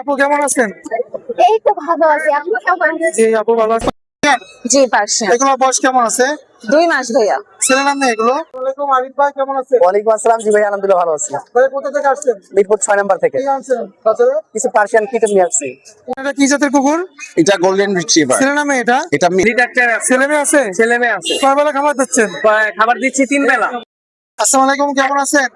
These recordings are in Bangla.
আপু কেমন আছেন? এই তো ভালো আছি। আপনি কেমন আছেন? জি আপু ভালো আছেন। জি পার্সিয়ান। এগুলো বয়স কেমন আছে? 2 মাস ভাইয়া। ছেলে নাম নেই এগুলো? ওয়ালাইকুম আরিফ ভাই কেমন আছেন? ওয়ালাইকুম আসসালাম। জি ভাই, আলহামদুলিল্লাহ ভালো আছি। ভাই কোথা থেকে আসছেন? মিরপুর 6 নাম্বার থেকে কি আনছেন বাজারে? কিছু পার্সিয়ান কিটেন নিয়ে আসছি। এটা কি জাতের কুকুর? এটা গোল্ডেন রিট্রিভার। ছেলে নামে এটা? এটা ছেলে মেয়ে আছে? ছেলে মেয়ে আছে, কয় বেলা খাবার দিচ্ছেন? খাবার দিচ্ছি 3 বেলা। আসসালামু আলাইকুম কেমন আছেন?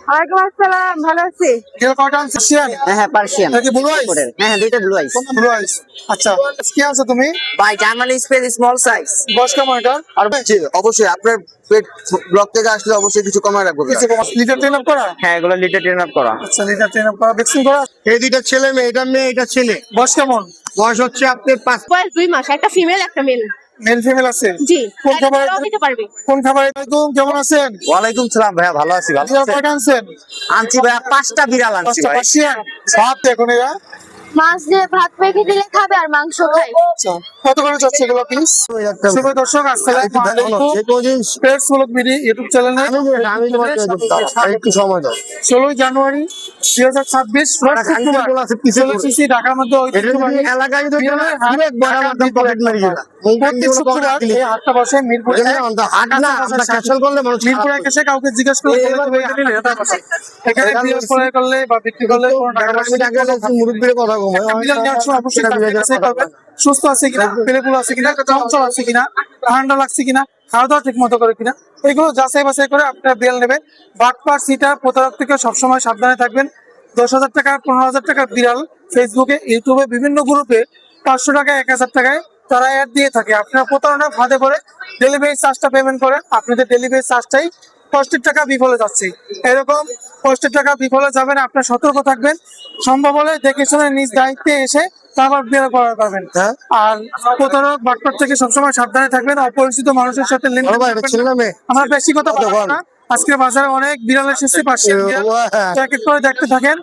ওয়ালাইকুম আসসালাম, ভালো আছি। কেউ কয়টা আনছেন? হ্যাঁ পার্সিয়ান। এটা কি ব্লু আইস? হ্যাঁ দুইটা ব্লু আইস। ব্লু আইস। আচ্ছা কি আনছো তুমি? ভাই জার্মানি স্পেস স্মল সাইজ। বয়স কেমন এটা? আর জি অবশ্যই আপনার পেট ব্লক থেকে আসলে অবশ্যই কিছু কমায় রাখবো। কিছু লিটার ট্রেন আপ করা? হ্যাঁ এগুলো লিটার ট্রেন আপ করা। আচ্ছা লিটার ট্রেন আপ করা, ভ্যাকসিন করা? এই দুইটা ছেলে মেয়ে, এটা মেয়ে এটা ছেলে। বয়স কেমন? বয়স হচ্ছে আপনার 5। বয়স 2 মাস, একটা ফিমেল একটা মেল। মেল ফিমেল আছে? জি। কোন খাবার দিতে পারবে? কোন খাবার? আলাইকুম কেমন আছেন? ওয়ালাইকুম সালাম ভাইয়া, ভালো আছি। ভালো বিড়াল কয়টা আনছেন? আনছি ভাইয়া 5টা বিড়াল আনছি পাঁচটা ভাই। পার্সিয়ান। সব এখন এরা মাছ দিয়ে ভাত মেখে দিলে খাবে আর মাংস খায়। আচ্ছা, কত করে যাচ্ছে এগুলো পিস? শুভ দর্শক আসসালামু আলাইকুম। পেটস ব্লগ ভিডিও ইউটিউব চ্যানেলে আমি তোমাকে একটু সময় দাও। 16 জানুয়ারি 2026 রোজ শুক্রবার চলে এসেছি ঢাকার মধ্যে ঐতিহ্যবাহী এলাকায় তো বিড়ালের হাট। অনেক বড় একটা পকেট মারি গেল। প্রত্যেক শুক্রবার এই হাটটা বসে মিরপুর এক। হাট না, আমরা ক্যান্সেল করলে মানুষ মিরপুর এক এসে কাউকে জিজ্ঞেস করে বলে দেবে এই হাটটা বসে। এখানে বিড়াল ক্রয় করলে বা বিক্রি করলে কোনো টাকা পয়সা আমি আগে মুরব্বীর কথা কম। বিড়াল নেওয়ার সময় অবশ্যই তাকে যাচাই করবেন, সুস্থ আছে কিনা, পেলেপুল আছে কিনা, চঞ্চল আছে কিনা, ঠান্ডা লাগছে কিনা, খাওয়া দাওয়া ঠিক মতো করে কিনা, এগুলো যাচাই বাছাই করে আপনারা বিড়াল নেবেন। বাটপার সিটার প্রতারক থেকে সবসময় সাবধানে থাকবেন। 10,000 টাকা 15,000 টাকার বিড়াল ফেসবুকে ইউটিউবে বিভিন্ন গ্রুপে 500 টাকা 1,000 টাকায় তারা অ্যাড দিয়ে থাকে। আপনারা প্রতারণার ফাঁদে পড়ে ডেলিভারি চার্জটা পেমেন্ট করেন, আপনাদের ডেলিভারি চার্জটাই কষ্টের টাকা বিফলে যাচ্ছে। এরকম কষ্টের টাকা বিফলে যাবেন, আপনার সতর্ক থাকবেন। সম্ভব হলে দেখে শুনে নিজ দায়িত্বে এসে তারপর বিড়াল ক্রয় করবেন। আর প্রতারক বাটপার থেকে সবসময় সাবধানে থাকবেন। অপরিচিত মানুষের সাথে লেনদেন করবেন ছেলে না। না মেয়ে? আমরা বেশি কথা বলবো না। আজকে বাজারে অনেক বিড়াল এসেছে, পাশে এক এক করে দেখতে থাকেন।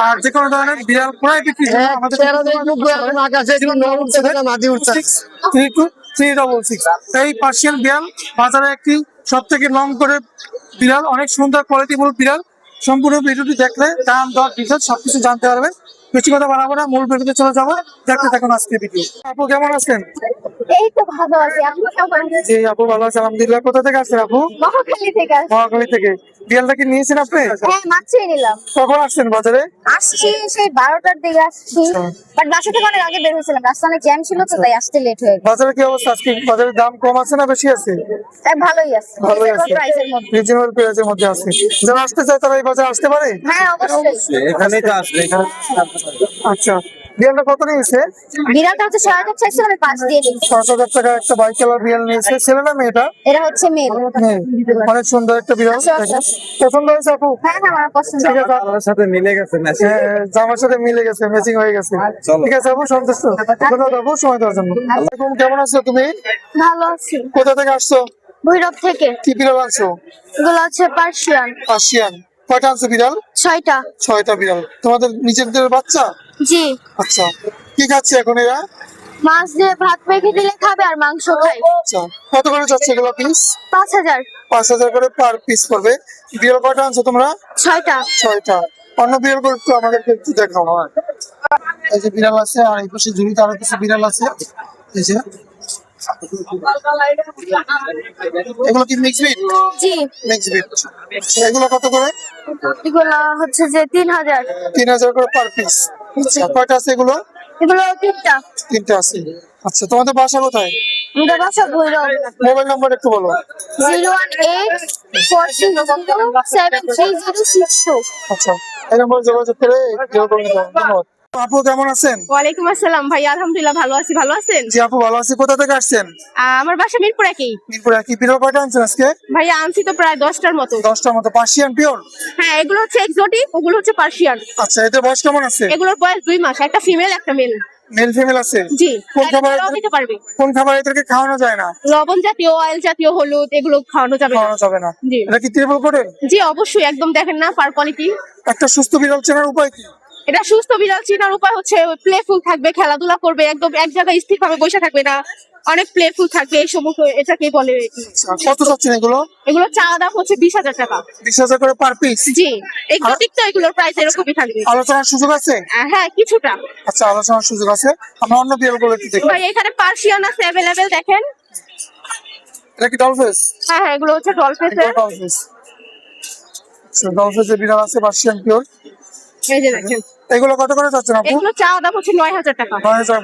আর যে কোনো ধরনের বিড়াল ক্রয় বিক্রি আমাদের 3236 এই পার্সিয়ান বিড়াল বাজারে একটি সব থেকে লং করে বিড়াল, অনেক সুন্দর কোয়ালিটিফুল বিড়াল। সম্পূর্ণ ভিডিওটি দেখলে দাম দর ডিটেইলস সবকিছু জানতে পারবেন। বেশি কথা বাড়াবো না, মূল ভিডিওতে চলে যাবো। দেখতে থাকুন আজকে ভিডিও। আপু কেমন আছেন? এই তো ভালো আছি। আপনি কেমন আছেন? জি আপু ভালো আছে আলহামদুলিল্লাহ। কোথা থেকে আসছেন আপু? মহাখালী থেকে আসছি। মহাখালী থেকে। বিড়ালটা কি নিয়েছেন আপনি? হ্যাঁ, মাছই নিলাম। কখন আসছেন বাজারে? আসছি সেই 12টার দিকে আসছি। বাট বাসা থেকে অনেক আগে বের হয়েছিলাম, রাস্তা অনেক জ্যাম ছিল তো তাই আসতে লেট হয়ে গেল। বাজারে কি অবস্থা আজকে? বাজারের দাম কম আছে না বেশি আছে? তাই ভালোই আছে, ভালোই আছে, প্রাইসের মধ্যে। রিজনেবল প্রাইসের মধ্যে আছে। যারা আসতে চায় তারা এই বাজারে আসতে পারে। হ্যাঁ অবশ্যই। এখানেই তো আসবে। আচ্ছা, বিড়ালটা কত নিয়েছে? বিড়ালটা হচ্ছে 6,000 চাইছিল, আমি 5 দিয়ে দিচ্ছি। 5,000 টাকা একটা বাইক কালার বিড়াল নিয়েছে। ছেলে না মেয়েটা? এটা হচ্ছে মেল। মেয়ে। অনেক সুন্দর একটা বিড়াল। আচ্ছা, আচ্ছা। পছন্দ হয়েছে আপু? হ্যাঁ হ্যাঁ, আমার পছন্দ। ঠিক আছে, আমার সাথে মিলে গেছে না? জামার সাথে মিলে গেছে, ম্যাচিং হয়ে গেছে। ঠিক আছে আপু, সন্তুষ্ট। ধন্যবাদ আপু সময় দেওয়ার জন্য। আসসালামু কেমন আছো তুমি? ভালো আছি। কোথা থেকে আসছো? ভৈরব থেকে। কি বিড়াল আনছো? এগুলো হচ্ছে পার্সিয়ান। পার্সিয়ান। কয়টা আনছো বিড়াল? 6টা। 6টা বিড়াল। তোমাদের নিজেদের বাচ্চা? জি। আচ্ছা, কি খাচ্ছে এখন এরা? মাছ দিয়ে ভাত মেখে দিলে খাবে আর মাংস খায়। আচ্ছা, কত করে যাচ্ছে এগুলো পিস? 5,000। 5,000 করে পার পিস পড়বে। বিড়াল কয়টা আনছো তোমরা? 6টা। 6টা। অন্য বিড়াল করে একটু আমাদেরকে একটু দেখাও। এই যে বিড়াল আছে, আর এই পাশে ঝুড়িতে আরো কিছু বিড়াল আছে। এই যে এগুলো কি মিক্স ব্রিড? জি। Mix breed. এগুলো কত করে? এগুলো হচ্ছে যে 3,000। 3,000 করে পার পিস। আচ্ছা, কয়টা আছে এগুলো? এগুলো 3টা। 3টা আছে। আচ্ছা, তোমাদের বাসা কোথায়? আমাদের বাসা ভৈরব। মোবাইল নাম্বার একটু বলো। 018-460-73062। আচ্ছা, এই নম্বরে যোগাযোগ করে বিড়াল করে নিতে হবে। ধন্যবাদ। আপু কেমন আছেন? ওয়ালাইকুম আসসালাম ভাই, আলহামদুলিল্লাহ ভালো আছি। ভালো আছেন? জি আপু ভালো আছি। কোথা থেকে আসছেন? আমার বাসা মিরপুর একই। মিরপুরে। কি বিড়াল কয়টা আনছেন আজকে? ভাইয়া আনছি তো প্রায় 10টার মতো। 10টার মতো। Persian pure? হ্যাঁ, এগুলো হচ্ছে এক্সোটিক, ওগুলো হচ্ছে পার্সিয়ান। আচ্ছা, এদের বয়স কেমন আছে? এগুলোর বয়স 2 মাস, একটা ফিমেল একটা মেল। মেল ফিমেল আছে? জি। কোন খাবার দিতে পারবে? কোন খাবার এদেরকে খাওয়ানো যায় না? লবণ জাতীয়, অয়েল জাতীয়, হলুদ এগুলো খাওয়ানো যাবে না। খাওয়ানো যাবে না। জি। এটা কি ট্রিপল কোটের? জি অবশ্যই, একদম দেখেন না ফার কোয়ালিটি। একটা সুস্থ বিড়াল চেনার উপায় কি? এটা সুস্থ বিড়াল চেনার উপায় হচ্ছে প্লেফুল থাকবে, খেলাধুলা করবে, একদম এক জায়গায় স্থির ভাবে বসে থাকবে না, অনেক প্লেফুল থাকবে, এই সমস্ত এটাকে বলে। কত চাচ্ছেন এগুলো? এগুলো চা দাম হচ্ছে 20,000 টাকা। 20,000 করে পার পিস? জি, এক্সোটিক তো এগুলোর প্রাইস এরকমই থাকবে। আলোচনার সুযোগ আছে? হ্যাঁ, কিছুটা। আচ্ছা, আলোচনার সুযোগ আছে। আমরা অন্য বিড়াল গুলো একটু দেখি। ভাই এখানে পার্সিয়ান আছে অ্যাভেলেবেল, দেখেন। এটা কি ডলফেস? হ্যাঁ হ্যাঁ, এগুলো হচ্ছে ডলফিসের। ডলফেস। আচ্ছা, ডলফেসের বিড়াল আছে, পার্সিয়ান পিওর। এই যে দেখেন, এগুলো কত করে চাচ্ছেন আপু? এগুলো চা দাম হচ্ছে 9,000 টাকা।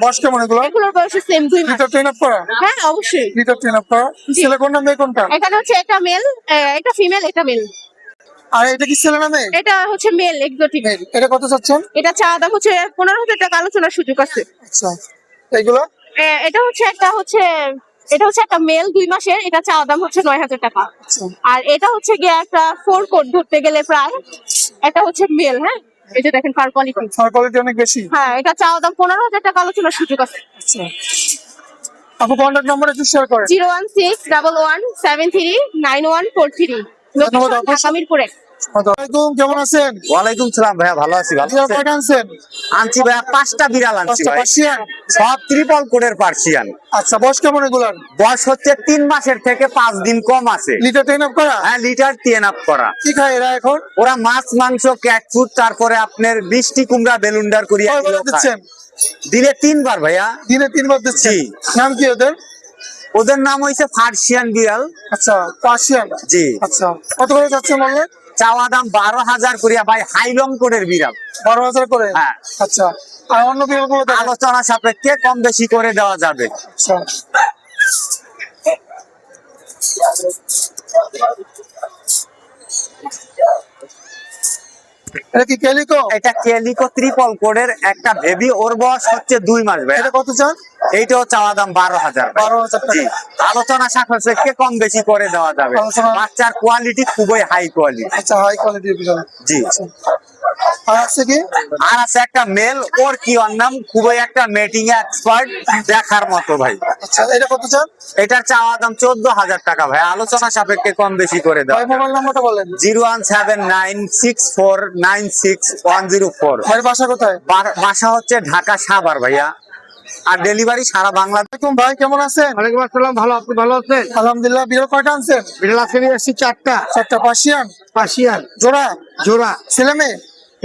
বয়স কেমন এগুলো? এগুলোর বয়স সেম 2 মাস। লিটার ট্রেন আপ করা? হ্যাঁ অবশ্যই। লিটার ট্রেন আপ করা। ছেলে কোনটা মেয়ে কোনটা? এখানে হচ্ছে এটা মেল, এটা ফিমেল, এটা মেল। আর এটা কি ছেলে না মেয়ে? এটা হচ্ছে মেল এক্সোটিক। এটা কত চাচ্ছেন? এটা চা দাম হচ্ছে 15,000 টাকা, আলোচনার সুযোগ আছে। আচ্ছা, এগুলো? এটা হচ্ছে একটা মেল 2 মাসের, এটা চা দাম হচ্ছে 9,000 টাকা। আচ্ছা, আর এটা হচ্ছে গিয়ে একটা 4 কোট ধরতে গেলে প্রায়, এটা হচ্ছে মেল। হ্যাঁ, এই যে দেখেন ফার কোয়ালিটি। ফার কোয়ালিটি অনেক বেশি। হ্যাঁ, এটা চা দাম 15,000 টাকা, আলোচনার সুযোগ আছে। আচ্ছা, আপু কন্ট্যাক্ট নাম্বার একটু শেয়ার করেন। 01611719143। ধন্যবাদ লোকেশন আপু। ঢাকা মিরপুরে। আসসালামু আলাইকুম, কেমন আছেন? ওয়ালাইকুম সালাম ভাইয়া, ভালো আছি। ভালো বিড়াল আছেন? কয়টা আনছেন? আনছি ভাইয়া 5টা বিড়াল আনছি 5টা ভাই, পার্সিয়ান? সব ট্রিপল কোডের পার্সিয়ান। আচ্ছা, বয়স কেমন এগুলার? বয়স হচ্ছে 3 মাসের থেকে 5 দিন কম আছে। লিটার ট্রেন আপ করা? হ্যাঁ, লিটার টেন আপ করা। কি খায় এরা এখন? ওরা মাছ, মাংস, ক্যাট ফুড, তারপরে আপনার বৃষ্টি কুমড়া, বেলুন্ডার করিয়া কয়বার এগুলো খায়। দিচ্ছেন? দিনে 3 বার ভাইয়া। দিনে 3 বার দিচ্ছেন? জি। নাম কি ওদের? ওদের নাম হইছে পার্সিয়ান বিড়াল। আচ্ছা, পার্সিয়ান। জি। আচ্ছা, কত করে যাচ্ছে বললেন? চাওয়া দাম 12,000 করিয়া ভাই, হাইলং কোডের বিড়াল। 12,000 করে? হ্যাঁ। আচ্ছা, আর অন্য বিড়াল গুলো দেখেন। আলোচনা সাপেক্ষে কম বেশি করে দেওয়া যাবে। আচ্ছা, এটা কি ক্যালিকো? এটা কেলিকো ট্রিপল কোডের একটা বেবি, ওর বয়স হচ্ছে 2 মাস ভাই। এটা কত চান? এইটাও চাওয়া দাম 12,000। 12,000 টাকা। জি, আলোচনা সাপেক্ষে কম বেশি করে দেওয়া যাবে। আলোচনা- বাচ্চার কোয়ালিটি খুবই হাই কোয়ালিটি। আচ্ছা, হাই কোয়ালিটির বিড়াল। জি। আর আছে কি? আর আছে একটা মেল, ওর কি ওর নাম, খুবই একটা মেটিং এক্সপার্ট, দেখার মতো ভাই। আচ্ছা, এটা কত চান? এটার চাওয়া দাম 14,000 টাকা ভাই, আলোচনা সাপেক্ষে কম বেশি করে দেওয়া ভাই মোবাইল নাম্বারটা বলেন। 01796496104। ভাইয়ের বাসা কোথায়? বাসা হচ্ছে ঢাকা সাভার ভাইয়া, আর ডেলিভারি সারা বাংলাদেশ। আসসালামু আলাইকুম ভাই, কেমন আছেন? ওয়ালাইকুম আসসালাম, ভালো, আপনি ভালো আছেন? আলহামদুলিল্লাহ। বিড়াল কয়টা আনছেন? বিড়াল আজকে নিয়ে এসেছি 4টা। 4টা পার্সিয়ান? পার্সিয়ান জোড়া? জোড়া। ছেলে মেয়ে?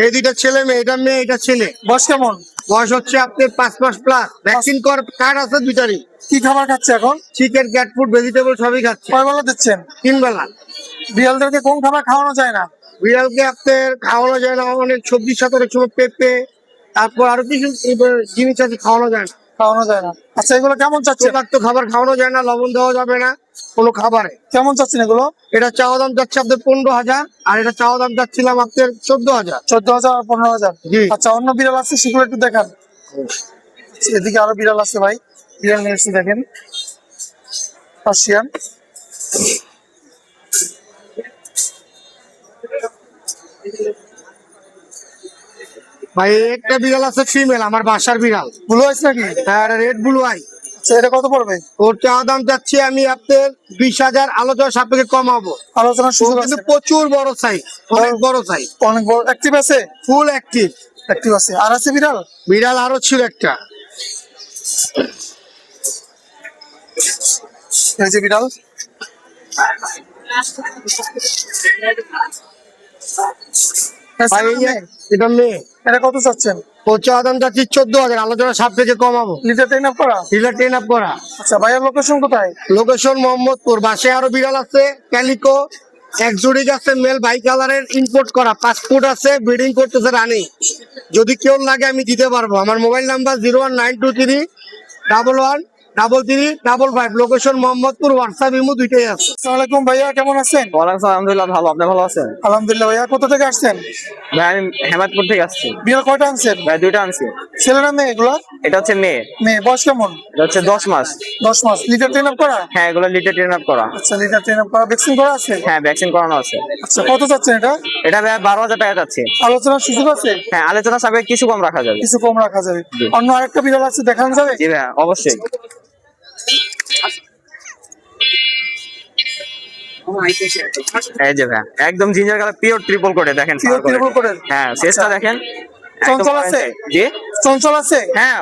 এই দুইটা ছেলে মেয়ে, এটা মেয়ে, এটা ছেলে। বয়স কেমন? বয়স হচ্ছে আপনার 5 মাস প্লাস। ভ্যাকসিন কার্ড আছে দুইটারই। কি খাবার খাচ্ছে এখন? চিকেন, ক্যাট ফুড, ভেজিটেবল সবই খাচ্ছে। কয় বেলা দিচ্ছেন? 3 বেলা। বিড়ালদেরকে কোন খাবার খাওয়ানো যায় না? বিড়ালকে আপনার খাওয়ানো যায় না, অনেক সবজির সাথে অনেক সময় পেঁপে, তারপর আরো কিছু জিনিস আছে খাওয়ানো যায় না। খাওয়ানো যায় না। আচ্ছা, এগুলো কেমন চাচ্ছেন? তৈলাক্ত খাবার খাওয়ানো যায় না, লবণ দেওয়া যাবে না কোনো খাবারে। কেমন চাচ্ছেন এগুলো? এটা চাওয়া দাম যাচ্ছে আপনার 15,000, আর এটা চাওয়া দাম যাচ্ছিলাম আপনার 14,000। 14,000 আর 15,000? জি। আচ্ছা, অন্য বিড়াল আছে, সেগুলো একটু দেখান। আচ্ছা, এদিকে আরো বিড়াল আছে ভাই, বিড়াল নিয়ে এসেছি, দেখেন পার্সিয়ান। ভাই একটা বিড়াল আছে ফিমেল, আমার বাসার বিড়াল। ব্লু আইস নাকি? আর রেড ব্লু আই। আচ্ছা, এটা কত পড়বে? ওর চাওয়া দাম যাচ্ছে আমি আপনার 20,000, আলোচনা সাপেক্ষে কমাবো। আলোচনার ও সুযোগ আছে? কিন্তু প্রচুর বড় সাইজ, অনেক বড় সাইজ, অনেক বড়। অ্যাক্টিভ আছে? Full active. অ্যাক্টিভ আছে। আর আছে বিড়াল? বিড়াল আরো ছিল একটা। এই যে বিড়াল। ভাই এই যে এটা মেয়ে, এটা কত চাচ্ছেন? ওর চাওয়া দাম যাচ্ছে 14,000, আলোচনা সাপেক্ষে কমাবো। লিটার ট্রেন আপ করা? ডিলার ট্রেন আপ করা। আচ্ছা, ভাইয়ের লোকেশন কোথায়? লোকেশন মোহাম্মদপুর। বাসায় আরো বিড়াল আছে, ক্যালিকো, এক্সোটিক আছে, মেল বাই কালারের, ইম্পোর্ট করা, পাসপোর্ট আছে, ব্রিডিং করতেছে রানি। যদি কেউ লাগে আমি দিতে পারবো। আমার mobile number 01923113355। Location Mohammadpur, WhatsApp imo দুইটাই আছে। আসসালামু আলাইকুম ভাইয়া, কেমন আছেন? আলহামদুলিল্লাহ ভালো, আপনি ভালো আছেন? আলহামদুলিল্লাহ। ভাইয়া কোথা থেকে আসছেন? ভাই আমি হেমাদপুর থেকে আসছি বিড়াল কয়টা আনছেন? ভাই, 2টা আনছি। ছেলে না মেয়ে এগুলো? এটা হচ্ছে মেয়ে, মেয়ে। বয়স কেমন? এটা হচ্ছে 10 মাস। 10 মাস। লিটার ট্রেন আপ করা? হ্যাঁ, এগুলো লিটার ট্রেন আপ করা। আচ্ছা, লিটার ট্রেন আপ করা। ভ্যাকসিন করা আছে? হ্যাঁ, ভ্যাকসিন করানো আছে। আচ্ছা, কত চাচ্ছেন এটা? এটা ভাই 12,000 টাকা যাচ্ছে। আলোচনার সুযোগ আছে? হ্যাঁ, আলোচনা সাপেক্ষে কিছু কম রাখা যাবে। কিছু কম রাখা যাবে। জি। অন্য আরেকটা বিড়াল আছে, দেখানো যাবে? জি ভাই, অবশ্যই। এই যে ভাই, একদম জিঞ্জার কালার, পিওর ট্রিপল কোডে, দেখেন Pure triple coat এর? হ্যাঁ, ফেসটা দেখেন, চঞ্চল আছে? জি চঞ্চল আছে? হ্যাঁ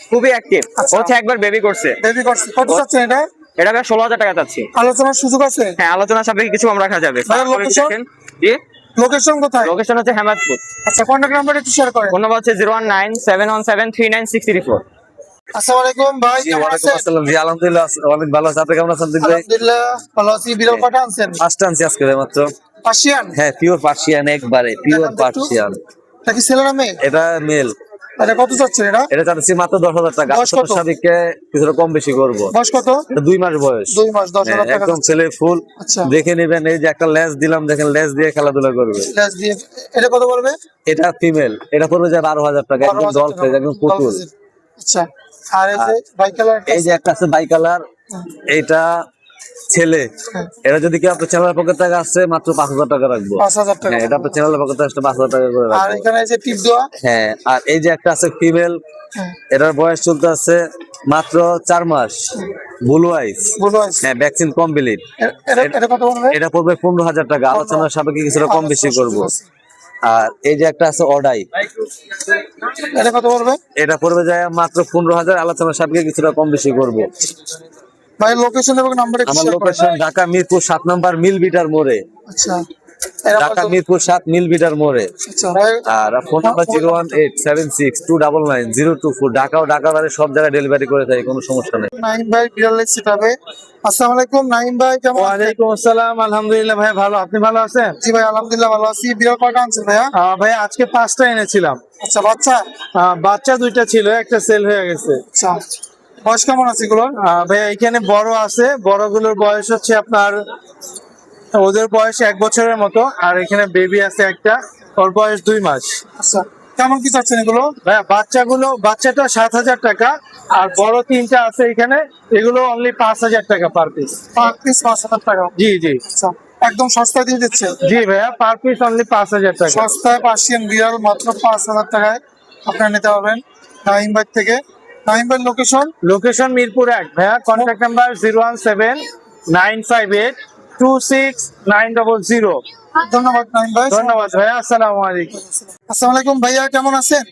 খুবই অ্যাক্টিভ। আচ্ছা। হচ্ছে একবার বেবি করছে। বেবি করছে, কত চাচ্ছেন এটা? এটা ভাই 16,000 টাকা চাচ্ছি। আলোচনার সুযোগ আছে? হ্যাঁ আলোচনা সাপেক্ষে কিছু কম রাখা যাবে। ভাইয়া, location? দেখেন। জি লোকেশন কোথায়? লোকেশন হচ্ছে হেমাদপুর। আচ্ছা, কন্ট্যাক্ট নাম্বার একটু শেয়ার করেন। ফোন নাম্বার হচ্ছে 01971739634। আসসালামু আলাইকুম ভাই, কেমন আছেন? জি আলহামদুলিল্লাহ অনেক ভালো আছে। আপনি কেমন আছেন ভাই? আলহামদুলিল্লাহ ভালো আছি। বিড়াল কটা আনছেন? ফার্স্ট আনছি আজকে মাত্র। পার্সিয়ান? হ্যাঁ পিওর পার্সিয়ান, একবারে পিওর পার্সিয়ান। এটা কি ছেলে না মেয়ে? এটা মেল। এটা কত চাচ্ছেন এটা? এটা চাচ্ছি মাত্র 10,000 টাকা। বয়স কত? সাবিককে কিছুটা কম বেশি করবো। বয়স কত? এটা 2 মাস বয়স। 2 মাস, 10,000 টাকা। একদম ছেলে ফুল। আচ্ছা। দেখে নেবেন, এই যে একটা লেজ দিলাম, দেখেন লেজ দিয়ে খেলাধুলা করবে। লেজ দিয়ে। এটা কত পড়বে? এটা ফিমেল, এটা পড়বে যে 12,000 টাকা। একদম 12,000 ডল টাকা। ফেজ, একদম পুতুল। আচ্ছা, আর এই যে বাই কালার? এই যে একটা আছে বাই কালার, এইটা ছেলে। এটা যদি কেউ আপনার চ্যানেলের পকেট থেকে আসছে মাত্র 5,000 টাকা রাখবো। 5,000 টাকা। হ্যাঁ, এটা আপনার চ্যানেলের পকেট থেকে আসলে 5,000 টাকা করে আর রাখবো। এখানে এই যে টিপ দেওয়া? হ্যাঁ, আর এই যে একটা আছে ফিমেল, হ্যাঁ। এটার বয়স চলতে আছে মাত্র 4 মাস। ব্লু আইস। বলো আছে। হ্যাঁ, ভ্যাকসিন কমপ্লিট। এটা কত পড়বে? এটা পড়বে 15,000 টাকা। আলোচনার সাপেক্ষে কিছুটা কম বেশি করবো। আর এই যে একটা আছে অডাই, এটা কত পড়বে? এটা পড়বে যায় মাত্র 15,000। আলোচনার সাপেক্ষে কিছুটা কম বেশি করবো। ভাই লোকেশন এবং নাম্বার একটু আমার শেয়ার করেন। লোকেশন ঢাকা মিরপুর 7 নম্বর মিল বিটার মোড়ে। আচ্ছা, এরা ঢাকা কত? মিরপুর 7 মিল বিটার মোড়ে। আচ্ছা ভাই, আর ফোন নাম্বার 01876299024। ঢাকা ও ঢাকার বাইরে সব জায়গায় ডেলিভারি করে থাকি, কোনো সমস্যা নেই। নাইম ভাই বিড়াল সেটাবে। আসসালামু আলাইকুম নাইম ভাই, কেমন আছেন? ওয়ালাইকুম আসসালাম, আলহামদুলিল্লাহ ভাই ভালো। আপনি ভালো আছেন? জি ভাই আলহামদুলিল্লাহ ভালো আছি। বিড়াল কয়টা আনছেন ভাইয়া? ভাই আজকে 5টা এনেছিলাম। আচ্ছা, বাচ্চা? বাচ্চা 2টা ছিল, একটা সেল হয়ে গেছে। আচ্ছা, বয়স কেমন আছে এগুলোর? ভাই এখানে বড় আছে, বড়গুলোর বয়স হচ্ছে আপনার, ওদের বয়স 1 বছরের মতো। আর এখানে বেবি আছে একটা, ওর বয়স 2 মাস। আচ্ছা, কেমন কি চাচ্ছেন এগুলো? ভাই বাচ্চাটা 7,000 টাকা, আর বড় 3টা আছে এখানে, এগুলো অনলি 5,000 টাকা পার পিস। পার পিস 5,000 টাকা। জি জি আচ্ছা, একদম সস্তায় দিয়ে দিচ্ছে। জি ভাইয়া, পার পিস অনলি 5,000 টাকা। সস্তায় পার্সিয়ান বিড়াল মাত্র 5,000 টাকায় আপনারা নিতে পারবেন নাইম ভাই থেকে। নাইম ভাই লোকেশন? লোকেশন মিরপুর 1 ভাইয়া। Contact number 017-958-26900। ধন্যবাদ নাইম ভাই। ধন্যবাদ ভাইয়া, আসসালামু আলাইকুম। আসসালামু আলাইকুম ভাইয়া, কেমন আছেন?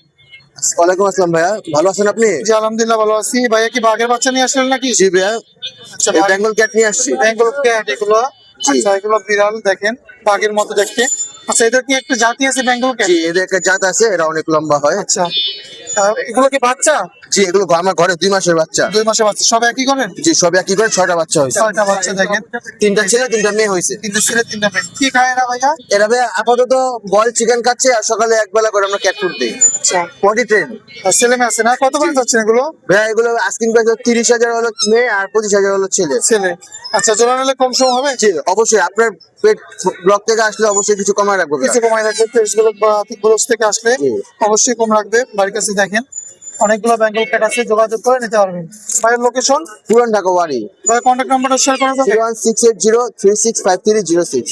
ওয়ালাইকুম আসসালাম ভাইয়া, ভালো আছেন আপনি? জি আলহামদুলিল্লাহ ভালো আছি। ভাইয়া কি বাঘের বাচ্চা নিয়ে আসলেন নাকি? জি ভাইয়া, আচ্ছা, এই বেঙ্গল ক্যাট নিয়ে আসছি। বেঙ্গল ক্যাট এগুলো? আচ্ছা, এগুলো বিড়াল দেখেন বাঘের মতো দেখতে। আচ্ছা, এদের কি একটা জাতি আছে বেঙ্গল ক্যাট? জি, এদের একটা জাত আছে, এরা অনেক লম্বা হয়। আচ্ছা, এগুলো কি বাচ্চা? জি, এগুলো আমার ঘরে 2 মাসের বাচ্চা। 2 মাসের বাচ্চা, সব একই করেন? জি, সব একই করে 6টা বাচ্চা হয়েছে। 6টা বাচ্চা দেখেন, 3টা ছেলে 3টা মেয়ে হয়েছে। 3টে ছেলে 3টে মেয়ে। কি খায় এরা ভাইয়া? এরা ভাইয়া আপাতত বয়েল চিকেন খাচ্ছে, আর সকালে একবেলা করে আমরা ক্যাট ফুড দিই। আচ্ছা, পটি ট্রেন। আর ছেলে মেয়ে আছে না? কত করে যাচ্ছেন এগুলো? ভাইয়া এগুলো আস্কিং প্রাইস 30,000 হলো মেয়ে, আর 25,000 হলো ছেলে। ছেলে। আচ্ছা, জোড়া নিলে কম সম হবে? জি অবশ্যই, আপনার পেট ব্লক থেকে আসলে অবশ্যই কিছু কমায় রাখবো ভাইয়া। কিছু কমাই রাখবে, ফেসগুলো বা ব্লুজ থেকে আসলে জি। অবশ্যই কম রাখবে। বাড়ির কাছে দেখেন অনেকগুলো বেঙ্গল ক্যাট আছে, যোগাযোগ করে নিতে পারবেন। ভাইয়ের লোকেশন? পুরান ঢাকা ওয়ারি। ভাই কন্ট্যাক্ট নাম্বারটা শেয়ার করা যাবে? 01680365306।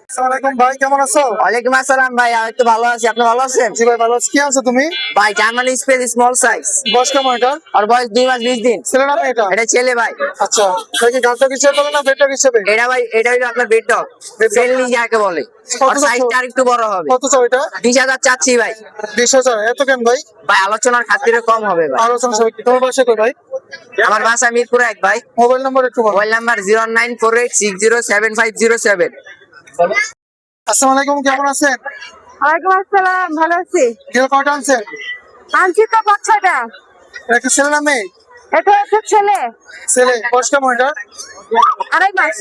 আসসালামু আলাইকুম ভাই, কেমন আছো? ওয়ালাইকুম আসসালাম ভাই, আমি তো ভালো আছি। আপনি ভালো আছেন? জি ভাই ভালো আছি। কি আছো তুমি? ভাই জার্মানি স্পেস স্মল সাইজ, বয়স কেমন এটা? আর বয়স 2 মাস 20 দিন। ছেলে না মেয়ে এটা? এটা ছেলে ভাই। আচ্ছা, এটা কি গাছটা হিসেবে বলে না বেটটা হিসেবে? এটা ভাই, এটা হলো আপনার বেড ডগ, ফ্রেন্ডলি যাকে বলে। আর সাইজটা আরেকটু বড় হবে। কত চাও এটা? 20,000 চাচ্ছি ভাই। 20,000? এত কেন ভাই? ভাই আলোচনার খাতিরে কম হবে ভাই। আলোচনা সবাই কি? তোমার বাসা কই ভাই? আমার বাসা মিরপুর 1 ভাই। মোবাইল নাম্বার একটু বলো। Mobile number 09486075007। আসসালামু আলাইকুম, কেমন আছেন? ওয়ালাইকুম আসসালাম, ভালো আছি। বিড়াল কয়টা আনছেন? আনছি তো বাচ্চাটা, এটা কি ছেলে না মেয়ে? এটা হচ্ছে ছেলে, ছেলে। বয়স কেমন এটা? 2.5 মাস।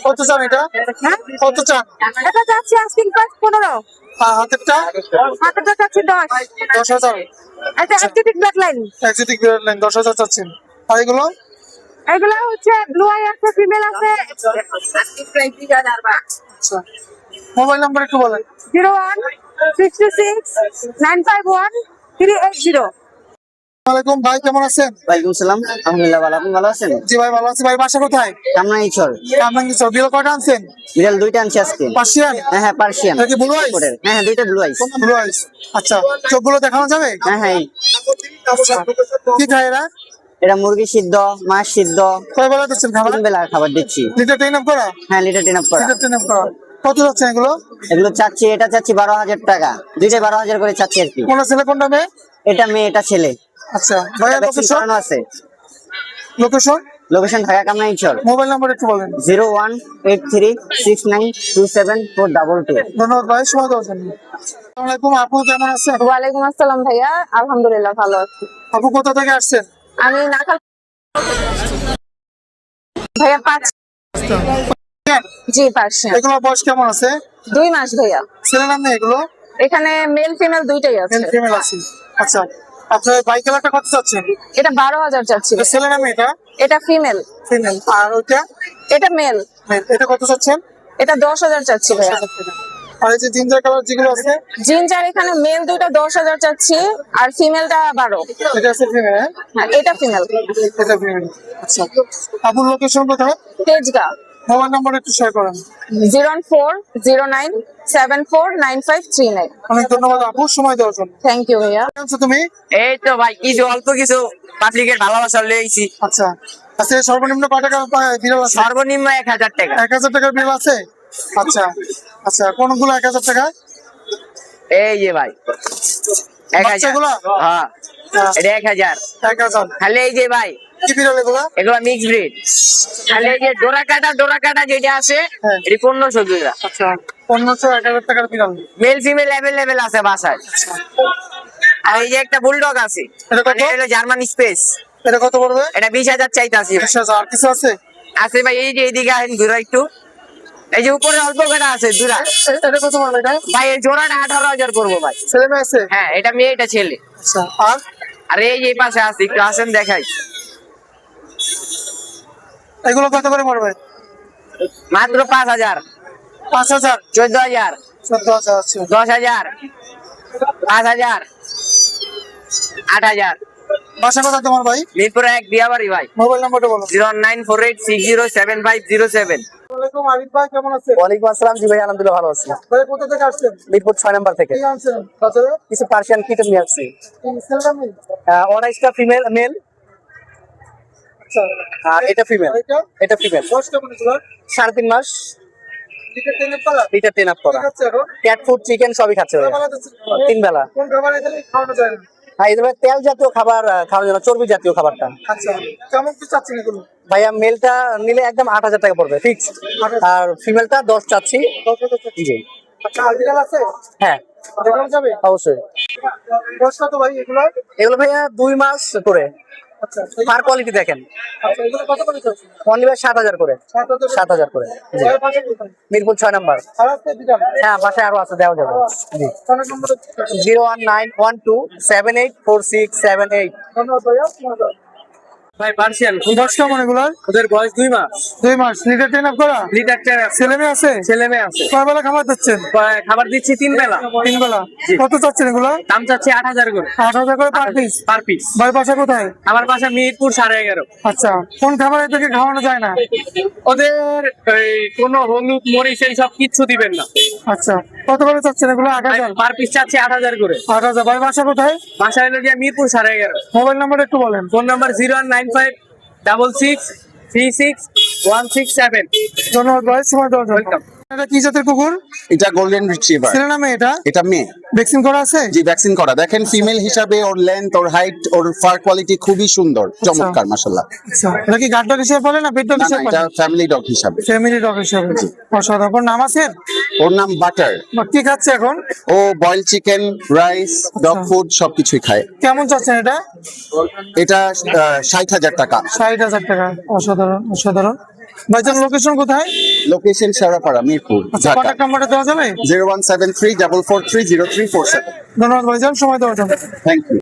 কত চান এটা? হ্যাঁ, কত চান? এটা চাচ্ছি আস্কিং প্রাইস 15, হাতেরটা? হাতেরটা চাচ্ছি 10। 10,000? এটা অ্যাক্টিভিক ব্ল্যাক লাইন। এক্সোটিক বিড়াল লাইন 10,000 চাচ্ছেন। আর এগুলো? এগুলো হচ্ছে ব্লু আই আছে, ফিমেল আছে। আচ্ছা, মোবাইল নাম্বার একটু বলেন। 0166951380। ওয়ালাইকুম ভাই, কেমন আছেন? ওয়ালাইকুম সালাম, আলহামদুলিল্লাহ ভালো। আপনি ভালো আছেন? জি ভাই ভালো আছি। ভাই বাসা কোথায়? কেমন আইছর? কামরাঙ্গি চর। বিড়াল কয়টা আনছেন? বিড়াল 2টা আনছি আজকে। পার্সিয়ান? হ্যাঁ হ্যাঁ, পার্সিয়ান। এটা কি ব্লু আইস? হ্যাঁ হ্যাঁ, 2টা ব্লু আইস। ব্লু আইস। আচ্ছা, চোখগুলো দেখানো যাবে? হ্যাঁ হ্যাঁ, আচ্ছা, কি খায় এরা? এটা মুরগি সিদ্ধ, মাছ সিদ্ধ, কয় বেলা দিচ্ছেন খাবার? 3 বেলা খাবার দিচ্ছি। লিটার ট্রেন আপ করা? হ্যাঁ, লিটার 10 আপ করা। লিটার ট্রেন আপ করা। কত যাচ্ছেন এগুলো? এগুলো চাচ্ছি, এটা চাচ্ছি 12,000 টাকা, দুইটাই 12,000 করে চাচ্ছি আর কি। কোনটা ছেলে কোনটা মেয়ে? এটা মেয়ে, এটা ছেলে। আচ্ছা ভাইয়া, ভ্যাকসিন লোকেশন? করানো আছে। Location? Location Dhaka Kamrangirchar. Mobile number একটু বলেন। 018369274222। ধন্যবাদ ভাই, সময় দেওয়ার জন্য। আসসালামু আলাইকুম আপু, কেমন আছেন? ওয়ালাইকুম আসসালাম ভাইয়া, আলহামদুলিল্লাহ ভালো আছি। আপু কোথা থেকে আসছেন? আমি নাকাল ভাইয়া 5 জি পার্সেন্ট। এগুলো বয়স কেমন আছে? 2 মাস ভাইয়া। ছেলে নাম নেই এগুলো? এখানে মেল ফিমেল দুইটাই আছে। মেল ফিমেল আছে। আচ্ছা, আপনার বাইক কালারটা কত চাচ্ছেন? এটা 12,000 চাচ্ছি। এটা ছেলে নামে? এটা এটা ফিমেল। ফিমেল। আর ওইটা? এটা মেল। এটা কত চাচ্ছেন? এটা 10,000 চাচ্ছি ভাইয়া। আর এই যে জিঞ্জার কালার যেগুলো আছে? জিঞ্জার এখানে মেল দুইটা 10,000 চাচ্ছি, আর ফিমেলটা 12। এটা আছে ফিমেল? হ্যাঁ, এটা ফিমেল। এটা ফিমেল। আচ্ছা, আপুর লোকেশন কোথায়? তেজগা। মোবাইল নাম্বার একটু শেয়ার করেন। 01409749539। অনেক ধন্যবাদ আপু, সময় দেওয়ার জন্য। থ্যাংক ইউ ভাইয়া। কেমন আছো তুমি? এই তো ভাই কিছু অল্প কিছু পাবলিকের ভালোবাসা লইছি। আচ্ছা আচ্ছা, সর্বনিম্ন কত টাকা বিল আছে? সর্বনিম্ন 1,000 টাকা। 1,000 টাকার বিল আছে? আচ্ছা আচ্ছা, কোনগুলো 1,000 টাকা? এই যে ভাই 1,000। বাচ্চাগুলো? হ্যাঁ, এটা 1,000। 1,000। খালি এই যে ভাই কি বিড়াল এগুলো? এগুলো মিক্স ব্রিড। খালি এই যে ডোরা কাটা যেটা আছে হ্যাঁ। এটি 1500 টাকা। আচ্ছা, 1500 1,000 টাকার বিড়াল। মেল ফিমেল অ্যাভেলেবেল আছে বাসায়। আর এই যে একটা বুলডগ আছে, এটা কত? এটা হলো জার্মান স্পেস। এটা কত পড়বে? এটা 20,000 চাইতাছি। 20,000। আর কিছু আছে? আছে ভাই, এই যে এইদিকে আহেন ঘুরা একটু। এই যে উপরে অল্প কটা আছে দুরা। এটা কত পড়বে? এটা ভাই এই জোড়াটা 18,000 করবো ভাই। ছেলে মেয়ে আছে? হ্যাঁ, এটা মেয়ে এটা ছেলে। আচ্ছা, আর আর এই যে এই পাশে আছে, একটু আসেন দেখাই। এগুলো কত করে পড়বে? মাত্র 5,000, 5,000। 14,000, 14,000। আচ্ছা, 10,000, 5,000, 8,000। বাসা কোথায় তোমার ভাই? মিরপুরে 1 দিয়াবাড়ি ভাই। মোবাইল নাম্বারটা বলো। 09486075007। ওয়ালাইকুম, আরিফ ভাই কেমন আছেন? ওয়ালাইকুম আসসালাম। জি ভাই, আলহামদুলিল্লাহ ভালো আছি। ভাই কোথা থেকে আসছেন? মিরপুর 6 নাম্বার থেকে কি আনছেন বাজারে? কিছু পার্সিয়ান কিটেন নিয়ে আসছি। ছেলে নাম নেই? অনাইসটা ফিমেল, মেল। আচ্ছা, আর এটা ফিমেল। এটা? এটা ফিমেল। বয়স কেমন এগুলোর? 3.5 মাস। লিটার টেনের পালা? লিটার 10 আপ করা। ঠিক আছে, এখন ক্যাট ফুড, চিকেন সবই খাচ্ছে ভাইয়া। খাবার দিচ্ছেন? 3 বেলা। কোন খাবার এখানে খাওয়ানো যায় না? হ্যাঁ, এই ধরনের তেল জাতীয় খাবার খাওয়ার জন্য, চর্বি জাতীয় খাবারটা। আচ্ছা, কেমন কি চাচ্ছেন এগুলো? ভাইয়া মেলটা নিলে একদম 8,000 টাকা পড়বে ফিক্স। আর ফিমেলটা 10 চাচ্ছি। জি। আচ্ছা, আর্টিকেল আছে? হ্যাঁ, দেখানো যাবে? অবশ্যই। বয়স কত ভাই এগুলো? এগুলো ভাইয়া 2 মাস করে। আচ্ছা, পার কোয়ালিটি দেখেন। আচ্ছা, এগুলো কত করে চাচ্ছেন? অনলি ভাই 7,000 করে। 7,000 করে। জি। এর পাশে কোথায়? মিরপুর 6 নাম্বার। আর আছে দিদাম? হ্যাঁ, বাসায় আরো আছে, দেওয়া যাবে। জি। ফোনের নম্বর? 01912784678। ধন্যবাদ ভাইয়া, ধন্যবাদ। ভাই পার্সিয়ান, বয়স কেমন এগুলোর? ওদের বয়স 2 মাস। 2 মাস। লিটার টেন আপ করা? লিটার 10 ছেলে মেয়ে আছে? ছেলে মেয়ে আছে। কয় বেলা খাবার দিচ্ছেন? খাবার দিচ্ছি 3 বেলা। 3 বেলা। কত চাচ্ছেন এগুলো? দাম চাচ্ছি 8,000 করে 8,000 করে পার পিস? Per piece. ভাই বাসা কোথায়? আমার বাসা মিরপুর 11.5। আচ্ছা, কোন খাবার এদেরকে খাওয়ানো যায় না? ওদের কোনো হলুদ মরিচ এই সব কিচ্ছু দিবেন না। আচ্ছা, কত করে চাচ্ছেন এগুলো? 8,000। পার পিস চাচ্ছি 8,000 করে। 8,000। ভাই বাসা কোথায়? বাসা হলো গিয়ে মিরপুর 11.5। মোবাইল নাম্বার একটু বলেন। Phone number 01956636167। ধন্যবাদ ভাই, সময় দেওয়ার জন্য। ওয়েলকাম। এটা কি জাতের কুকুর? এটা গোল্ডেন রিট্রিভার। ছেলে নামে এটা? এটা মেয়ে। ভ্যাকসিন করা আছে? জি, ভ্যাকসিন করা। দেখেন ফিমেল হিসাবে ওর লেন্থ, ওর হাইট, ওর ফার কোয়ালিটি খুবই সুন্দর, চমৎকার মাশাআল্লাহ। আচ্ছা, এটা কি গার্ড ডগ হিসেবে পড়ে না পেট ডগ না না, হিসেবে এটা পড়ে? ফ্যামিলি ডগ হিসাবে। ফ্যামিলি ডগ হিসেবে। অসাধারণ। নাম আছে? ওর নাম বাটার। কি খাচ্ছে এখন? ও boiled chicken, rice, dog food সবকিছুই খায়। কেমন চাচ্ছেন এটা? এটা 60,000 টাকা। 60,000 টাকা। অসাধারণ, অসাধারণ। ভাইজান লোকেশন কোথায়? লোকেশন শেরাপাড়া, মিরপুর, আচ্ছা, ঢাকা। কন্ট্যাক্ট নাম্বারটা দেওয়া যাবে? 01734430347। ধন্যবাদ ভাইজান, সময় দেওয়ার জন্য। Thank you.